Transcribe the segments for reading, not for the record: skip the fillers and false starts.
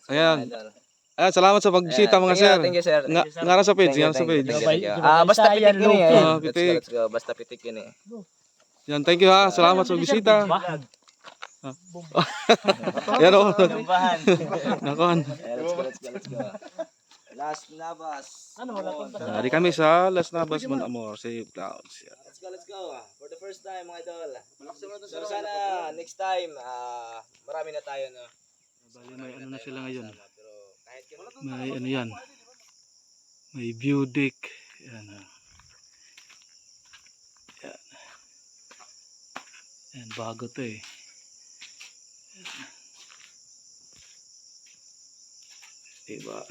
Ayan. Ayan, salamat sa pagbisita mga sir. Thank you, sir. Ngara sa page, ngara sa page. Basta pitik ini eh. Ah, pitik. Let's go. Basta pitik ini. Yan, thank you ha. Salamat sa pagbisita. Yan o. Nakon. Let's go. Las Navas. Dari kami sa Las Navas, Monamor, Save Clouds. Yan. Let's go. For the first time, mga idol. So sana next time, marami na tayo, no? Bali, may ano na sila ngayon. Pero kahit May ano yan. May view deck. Yan. Yan. Yan, bago to eh. Diba?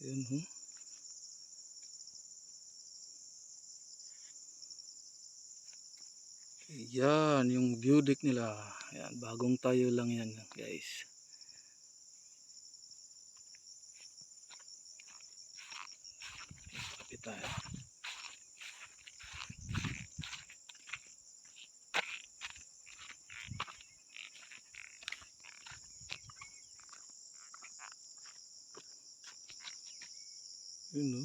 Yan ho. Yan, yung view deck nila. Yan, bagong tayo lang yan, guys. Kapit tayo. Yun o.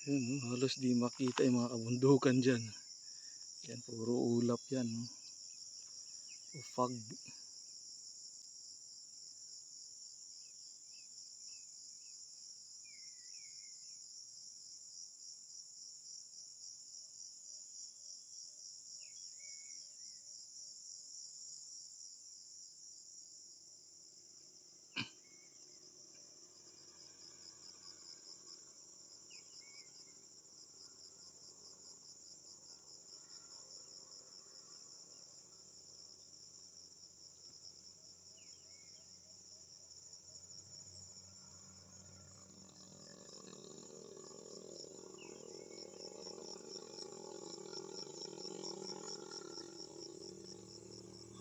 Yun, oh, halos di makita yung mga kabundukan dyan. Yan, puro ulap yan. Oh. Fog.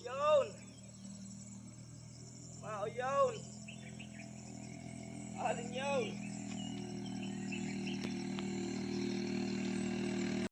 Yun! Wow, yun! Alin yun?